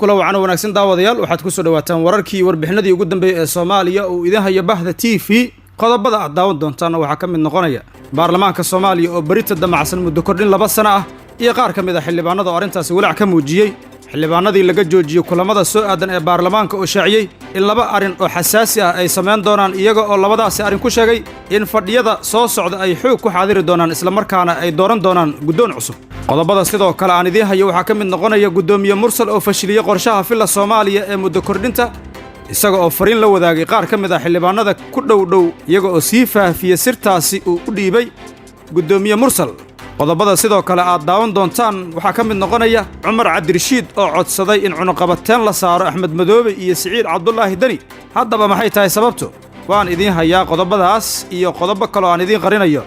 kula wacan wanaagsan daawadayaal waxaad ku soo dhawaataan wararkii warbixinadii ugu dambeeyay ee Soomaaliya oo idin haya Bahda TV qodobada aad daawan doontaan waxa ka mid noqonaya baarlamaanka Soomaaliya oo barita damacsan muddo kordhin 2 sano ah iyo qaar ka mid ah xildhibaanada oo arintaasi walaac ka muujiyay xildhibaanadii laga joojiyay kulamada soo aadan ee baarlamaanka oo shaaciyay in 2 arin oo xasaasi ah ay sameyn doonaan iyaga oo labadaasi arin ku sheegay in fadhiyada soo socda ay xoog ku xaadiri doonaan isla markaana ay dooran doonaan guddoon cusub qodobada sidoo kale aan idin hayo waxa ka mid noqonaya gudoomiye Mursal oo fashiliyay qorshaha filla Soomaaliya ee muddo kordhinta isaga oo fariin la wadaagay qaar ka mid ah xildhibaanada ku dhow iyaga oo sii faafiyay sirtaasi uu u dhiibay gudoomiye Mursal qodobada sidoo kale aad daawan doontaan waxa ka mid noqonaya Cumar Cabdirashiid oo codsaday in cunuqabateen la saaro Axmed Madoobe iyo Siciid Cabdullaahi Dani haddaba maxay tahay sababtu waan idin hayaa qodobadaas iyo qodobo kale oo aan idin qarinayo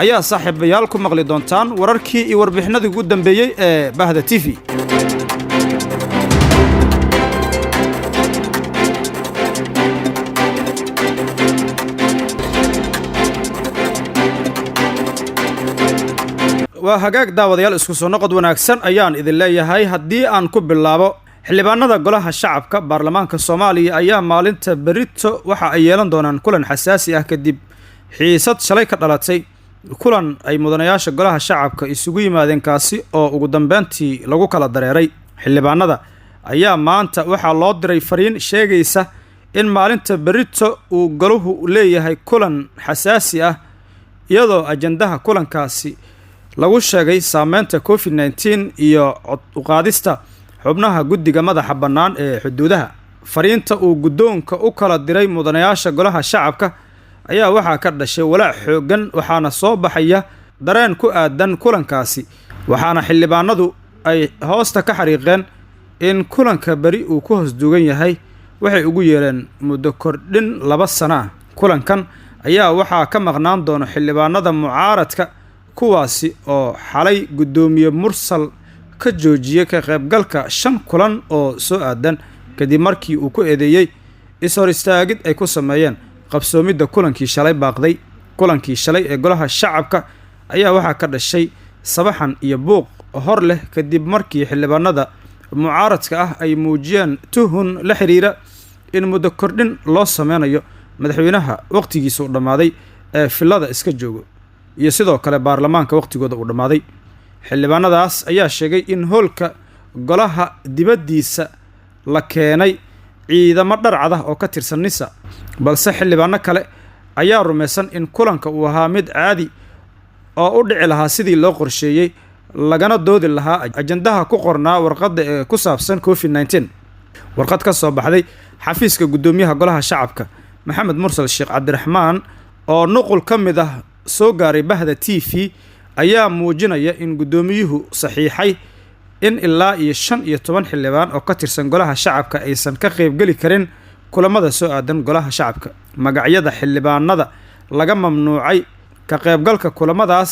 ayaa saaxiibayaal ku maqli doontaan wararkii iyo warbixinadii ugu dambeeyay ee Bahda TV waa hagaag daawadayaal isku soo noqod wanaagsan ayaan idin leeyahay haddii aan ku bilaabo xildhibaanada golaha shacabka baarlamaanka Soomaaliya ayaa maalinta berito waxa ay yeelan doonaan kulan xasaasi ah kadib xiisad shalay ka dhalatay kulan ay mudanayaasha golaha shacabka isugu yimaadeen kaasi oo ugu dambeyntii lagu kala dareeray xildhibaanada ayaa maanta waxa loo diray fariin sheegaysa in maalinta berito uu goluhu leeyahay kulan xasaasi ah iyadoo ajandaha kulankaasi lagu sheegay saameynta COVID-19 iyo u qaadista xubnaha guddiga madaxa bannaan ee xuduudaha fariinta uu guddoonka u kala diray mudanayaasha golaha shacabka ayaa waxaa ka dhashay walaac xoogan waxaana soo baxaya dareen ku aadan kulankaasi waxaana xildhibaanadu ay hoosta ka xariiqeen in kulanka bari uu ku hoos duugan yahay waxay ugu yeeleen muddo kordhin 2 sano ah kulankan ayaa waxaa ka maqnaan doona xildhibaanada mucaaradka kuwaasi oo xalay gudoomiye Mursal ka joojiyay ka qaybgalka 5 kulan oo soo aadan kadib markii uu ku eedeeyay isor istaagid ay ku sameeyeen qabsoomida kulankii shalay baaqday kulankii shalay ee golaha shacabka ayaa waxaa ka dhashay sabaxan iyo buuq hor leh kadib markii xildhibaanada mucaaradka ah ay muujiyeen tuhun la xiriira in muddo kordhin loo sameynayo madaxweynaha waqtigiisa u dhamaaday ee filada iska joogo iyo sidoo kale baarlamaanka waqtigooda uu dhamaaday xildhibaanadaas ayaa sheegay in hoolka golaha dibadiisa la keenay ciidamo dharcad ah oo ka tirsan NISA balse xildhibaano kale ayaa rumaysan in kulanka uu ahaa mid caadi oo u dhici lahaa sidii loo qorsheeyay lagana doodi lahaa ajandaha ku qornaa warqadda ee ku saabsan COVID-19 warqad ka soo baxday xafiiska gudoomiyaha golaha shacabka Maxamed Mursal Sheekh Cabdiraxmaan oo nuqul ka mid ah soo gaaray Bahda TV ayaa muujinaya in gudoomiyuhu saxiixay in ilaa iyo 15 xildhibaan oo ka tirsan golaha shacabka aysan ka qayb gali karin kulamada soo aadan golaha shacabka magacyada xildhibaanada laga mamnuucay ka qaybgalka kulamadaas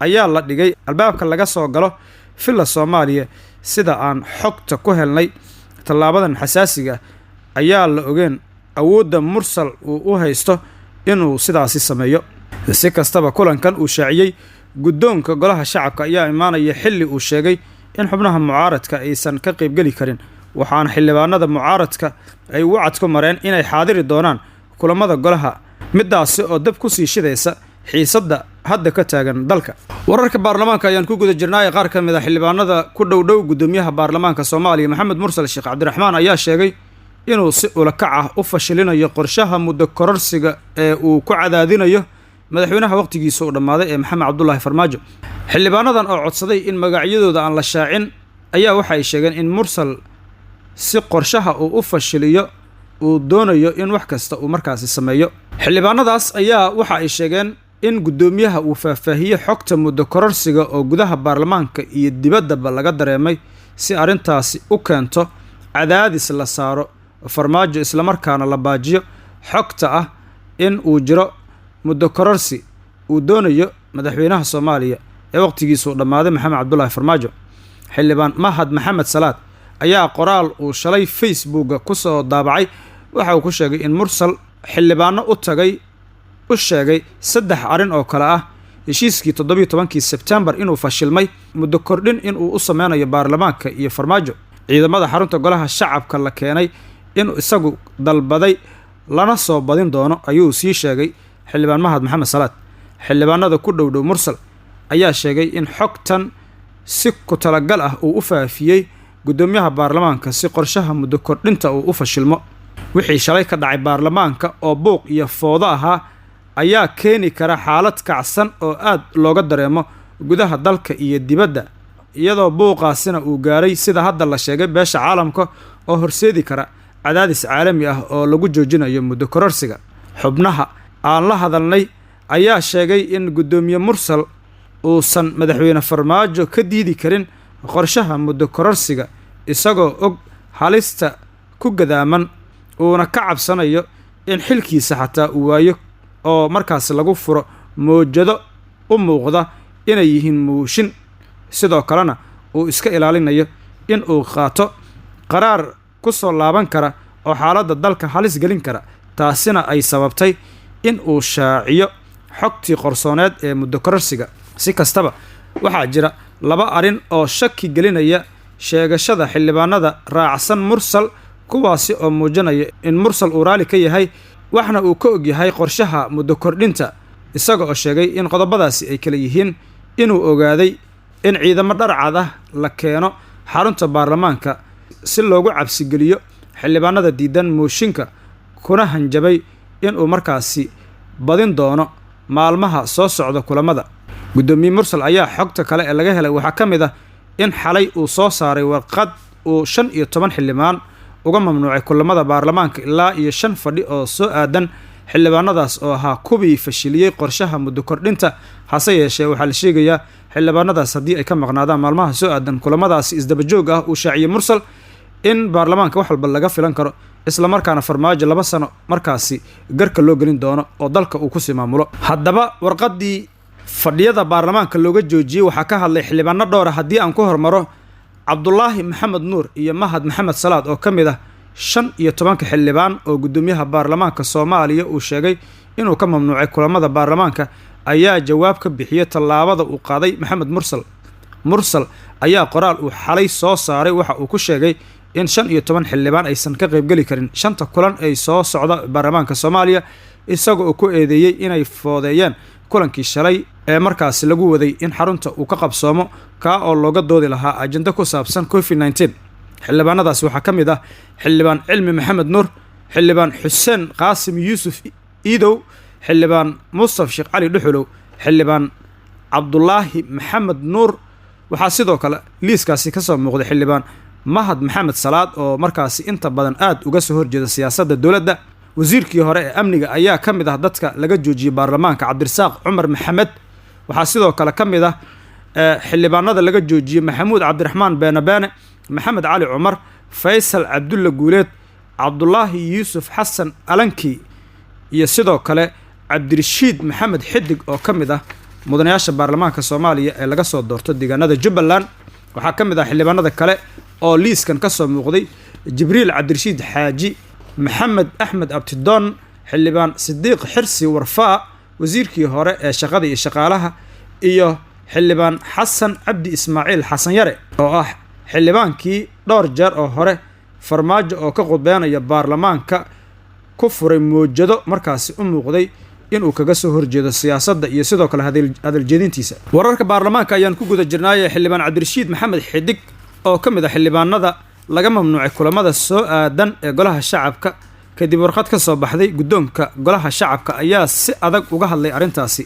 ayaa la dhigay albaabka laga soo galo filla Soomaaliya sida aan xogta ku helnay talaabadan xasaasiga ayaa la ogeen awoodda Mursal uu u haysto inuu sidaasi sameeyo si kastaba kulankan uu shaaciyay guddoonka golaha shacabka ayaa imaanaya xilli uu sheegay in xubnaha mucaaradka aysan ka qayb gali karin waxaana xildhibaanada mucaaradka ay wacad ku mareen inay xaadiri doonaan kulamada golaha midaasi oo dab ku sii shidaysa xiisadda hadda ka taagan dalka wararka baarlamaanka ayaan ku guda jirnaa qaar ka mid ah xildhibaanada ku dhow gudoomiyaha baarlamaanka Soomaaliya Maxamed Mursal Sheekh Cabdiraxmaan ayaa sheegay inuu si ulakac ah u fashilinayo qorshaha muddo kororsiga ee uu ku cadaadinayo madaxweynaha waqtigiisa u dhamaaday ee Maxamed Cabdullaahi Farmaajo xildhibaanadan oo codsaday in magacyadooda aan la shaacin ayaa waxa ay sheegeen in Mursal si qorshaha uu u fashiliyo uu doonayo in wax kasta uu markaasi sameeyo xildhibaanadaas ayaa waxa ay sheegeen in gudoomiyaha uu faahfaahiyo xogta muddo kororsiga oo gudaha baarlamaanka iyo dibaddaba laga dareemay si arintaasi u keento cadaadis la saaro Farmaajo isla markaana la baajiyo xogta ah in uu jiro muddo kororsi uu doonayo madaxweynaha Soomaaliya ee waqtigiisa u dhamaaday Maxamed Cabdullaahi Farmaajo xildhibaan Mahad Maxamed Salaad ayaa qoraal uu shalay Facebook ku soo daabacay waxa uu ku sheegay in Mursal xildhibaano u tagay u sheegay 3 arin oo kala ah heshiiskii 17 September inuu fashilmay muddo kordhin in uu u sameynayo baarlamaanka iyo Farmaajo ciidamada xarunta golaha shacabka la keenay inuu isagu dalbaday lana soo badin doono ayuu sii sheegay xildhibaan mahad maxamed salaad. xildhibaanada ku dhowdhow mursal ayaa sheegay in xogtan si ku talagal ah uu u faafiyey gudoomiyaha baarlamaanka si qorshaha muddo kordhinta uu u fashilmo. wixii shalay ka dhacay baarlamaanka oo buuq iyo foodo ahaa ayaa keeni kara xaalad kacsan oo aad looga dareemo gudaha dalka iyo dibadda, iyadoo buuqaasina uu gaaray sida hadda la sheegay beesha caalamka oo horseedi kara cadaadis caalami ah oo lagu joojinayo muddo kororsiga. xubnaha aan la hadalnay ayaa sheegay in gudoomiye mursal uusan madaxweyne farmaajo ka diidi karin qorshaha muddo kororsiga, isagoo og halista ku gadaaman uuna ka cabsanayo in xilkiisa xataa uu waayo oo markaas lagu furo mowjado u muuqda inay yihiin muushin. sidoo kalena uu iska ilaalinayo in uu qaato qaraar ku soo laaban kara oo xaaladda dalka halis gelin kara, taasina ay sababtay in uu shaaciyo xogtii qorsooneed ee muddo kororsiga. si kastaba waxaa jira laba arrin oo shaki gelinaya sheegashada xildhibaanada raacsan mursal, kuwaasi oo muujinaya in mursal uu raali ka yahay waxna uu ka og yahay qorshaha muddo kordhinta, isaga oo sheegay in qodobadaasi ay kala yihiin inuu ogaaday in ciidamo dharcad ah la keeno xarunta baarlamaanka si loogu cabsigeliyo xildhibaanada diidan mooshinka, kuna hanjabay inuu markaasi badin doono maalmaha soo socda kulamada. gudoomiye mursal ayaa xogta kale ee laga helay waxaa ka mid ah in xalay uu soo saaray warqad uu 15 xildhibaan uga mamnuucay kulamada baarlamaanka ilaa iyo 5 fadhi oo soo aadan xildhibaanadaas oo ahaa kuwii fashiliyey qorshaha muddo kordhinta. hase yeeshee waxaa la sheegayaa xildhibaanadaas haddii ay ka maqnaadaan maalmaha soo aadan kulamadaasi isdaba joog ah uu shaaciyey mursal in baarlamaanka wax walba laga filan karo, isla markaana farmaajo 2 sano markaasi garka loo gelin doono oo dalka uu ku sii maamulo. haddaba warqaddii fadhiyada baarlamaanka looga joojiyey waxaa ka hadlay xildhibaano dhowra. haddii aan ku hormaro cabdulaahi maxamed nuur iyo mahad maxamed salaad oo ka mid ah 15 xildhibaan oo gudoomiyaha baarlamaanka soomaaliya uu sheegay inuu ka mamnuucay kulamada baarlamaanka, ayaa jawaab ka bixiyey tallaabada uu qaaday maxamed mursal ayaa qoraal uu xalay soo saaray waxa uu ku sheegay in 15 xildhibaan aysan ka qaybgeli karin 5 kulan ay soo socda baarlamaanka soomaaliya, isaga oo ku eedeeyey inay foodeeyeen kulankii shalay ee markaasi lagu waday in xarunta uu ka qabsoomo kaa oo looga doodi lahaa ajenda ku saabsan covid-19. xildhibaanadaasi waxaa ka mid ah xildhibaan cilmi maxamed nuur, xildhibaan xuseen qaasim yuusuf iidow, xildhibaan mustaf sheekh cali dhuxulow, xildhibaan cabdulaahi maxamed nuur. waxaa sidoo kale liiskaasi ka soo muuqday xildhibaan mahad maxamed salaad oo markaasi inta badan aad uga soo horjeeda siyaasadda dowladda. wasiirkii hore ee amniga ayaa ka mid ah dadka laga joojiyey baarlamaanka cabdirasaaq cumar maxamed. waxaa sidoo kale ka mid ah xildhibaanada laga joojiyey maxamuud cabdiraxmaan beenabeene, maxamed cali cumar, faysal cabdulla guuleed, cabdulaahi yuusuf xasan alankii iyo sidoo kale cabdirashiid maxamed xidig oo ka mid ah mudanayaasha baarlamaanka soomaaliya ee laga soo doorto deegaanada jubbaland. waxaa ka mid ah xildhibaanada kale oo liiskan ka soo muuqday jibriil cabdirashiid xaaji, maxamed axmed abtidoon, xildhibaan sidiiq xirsi warfaa, wasiirkii hore ee shaqada iyo shaqaalaha, iyo xildhibaan xasan cabdi ismaaciil xasan yare oo ah xildhibaankii dhowr jeer oo hore farmaajo oo ka qudbeynaya baarlamaanka ku furay mowjado markaasi u muuqday inuu kaga soo horjeedo siyaasadda iyo sidoo kale hadaljeedintiisa. wararka baarlamaanka ayaan ku guda jirnaayee xildhibaan cabdirashiid maxamed xidig oo ka mid ah xildhibaanada laga mamnuucay kulamada soo aadan ee golaha shacabka kadib warqad ka soo baxday guddoonka golaha shacabka ayaa si adag uga hadlay arrintaasi.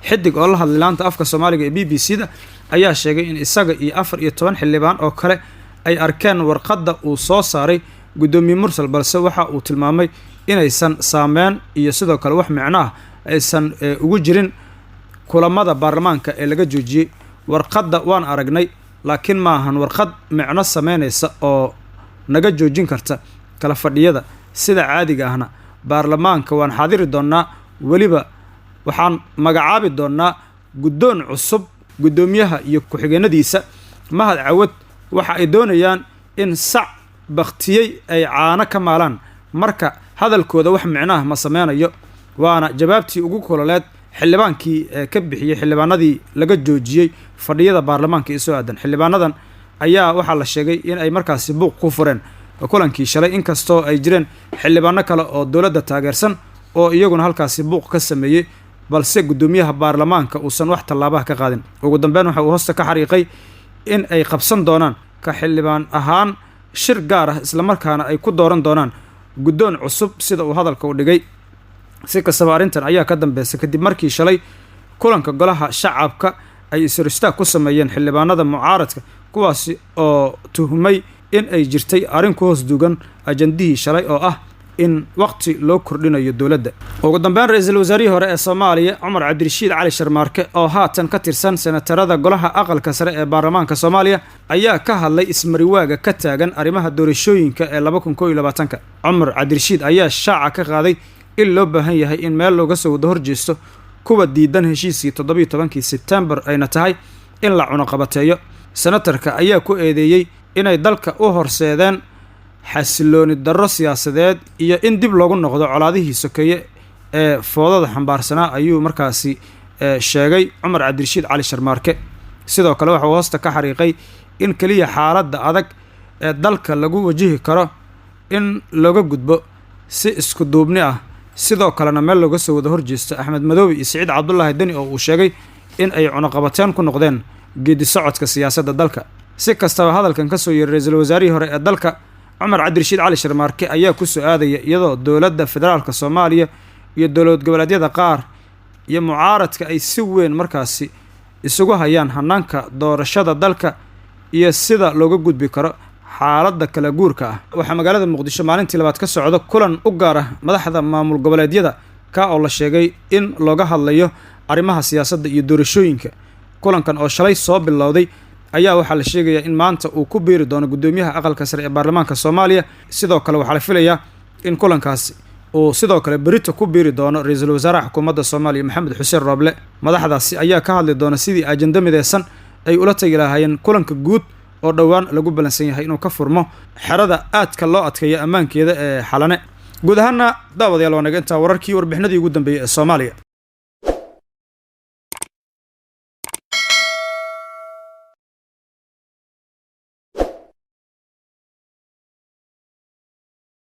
xidig oo la hadlay laanta afka soomaaliga ee BBC-da ayaa sheegay in isaga iyo 14 xildhibaan oo kale ay arkeen warqadda uu soo saaray gudoomiye mursal, balse waxa uu tilmaamay inaysan saameyn iyo sidoo kale wax micno ah aysan ugu jirin kulamada baarlamaanka ee laga joojiyey. warqadda waan aragnay, laakiin maahan warqad micno sameynaysa oo naga joojin karta kala fadhiyada sida caadiga ahna. baarlamaanka waan xaadiri doonaa, weliba waxaan magacaabi doonaa guddoon cusub. gudoomiyaha iyo ku-xigeenadiisa mahad cawad waxa ay doonayaan in sac baktiyey ay caano ka maalaan, marka hadalkooda wax micnaha ma sameynayo. waana jawaabtii ugu kololeed xildhibaankii ka bixiyey xildhibaanadii laga joojiyey fadhiyada baarlamaanka ee soo aadan. xildhibaanadan ayaa waxaa la sheegay in ay markaasi buuq ku fureen kulankii shalay inkastoo ay jireen xildhibaano kale oo dowladda taageersan oo iyaguna halkaasi buuq ka sameeyey balse guddoomiyaha baarlamaanka uusan wax tallaabaha ka qaadin ugu dambeyn waxa uu hoosta ka xariiqay in ay qabsan doonaan ka xildhibaan ahaan shir gaar ah islamarkaana ay ku dooran doonaan guddoon cusub sida uu hadalka u dhigay si kastaba arrintan ayaa ka dambeysay kadib markii shalay kulanka golaha shacabka ay is-horistaag ku sameeyeen xildhibaanada mucaaradka kuwaasi oo tuhmay in ay jirtay arrin ku hoos duugan ajandihii shalay oo ah in waqti loo kordhinayo dowladda ugu dambeyn ra-iisul wasaarihii hore ee Soomaaliya Cumar Cabdirashiid Cali Sharmaarke oo haatan ka tirsan senatarada golaha aqalka sare ee baarlamaanka Soomaaliya ayaa ka hadlay ismariwaaga ka taagan arrimaha doorashooyinka ee 2022 Cumar Cabdirashiid ayaa shaaca ka qaaday in loo baahan yahay in meel looga soo wada horjeesto kuwa diidan heshiiskii 17 September ayna tahay in la cunaqabateeyo senatarka ayaa ku eedeeyay inay dalka u horseedeen xasilooni darro siyaasadeed iyo in dib loogu noqdo colaadihii sokeeye ee foodada xambaarsanaa ayuu markaasi sheegay Cumar Cabdirashiid Cali Sharmaarke sidoo kale waxa uu hoosta ka xariiqay in kaliya xaaladda adag ee dalka lagu wajihi karo in looga gudbo si isku duubni ah sidoo kalena meel looga soo wada horjeesto Axmed Madoobe iyo Siciid Cabdullaahi Deni oo uu sheegay in ay cunaqabateen ku noqdeen geedi socodka siyaasadda dalka si kastaba hadalkan ka soo yeeray ra'iisul wasaarihii hore ee dalka Cumar Cabdirashiid Cali Sharmaarke ayaa ku soo aadaya iyadoo dowladda federaalka Soomaaliya iyo dowlad goboleedyada qaar iyo mucaaradka ay si weyn markaasi isugu hayaan hanaanka doorashada dalka iyo sida looga gudbi karo xaaladda kala guurka ah waxaa magaalada Muqdisho maalintii labaad ka socda kulan u gaar ah madaxda maamul goboleedyada ka oo la sheegay in looga hadlayo arrimaha siyaasadda iyo doorashooyinka kulankan oo shalay soo bilowday ayaa waxaa la sheegayaa in maanta uu ku biiri doono guddoomiyaha aqalka sare ee baarlamaanka Soomaaliya sidoo kale waxaa la filayaa in kulankaasi uu sidoo kale berito ku biiri doono ra'iisul wasaaraha xukuumadda Soomaaliya Maxamed Xuseen Roble madaxdaasi ayaa ka hadli doona sidii ajanda mideysan ay ula tagi lahaayeen kulanka guud oo dhawaan lagu balansan yahay inuu ka furmo xerada aadka loo adkeeyo ammaankeeda ee Xalane guud ahaana daawadayaal wanaag inta wararkii warbixinadii ugu dambeeyay ee Soomaaliya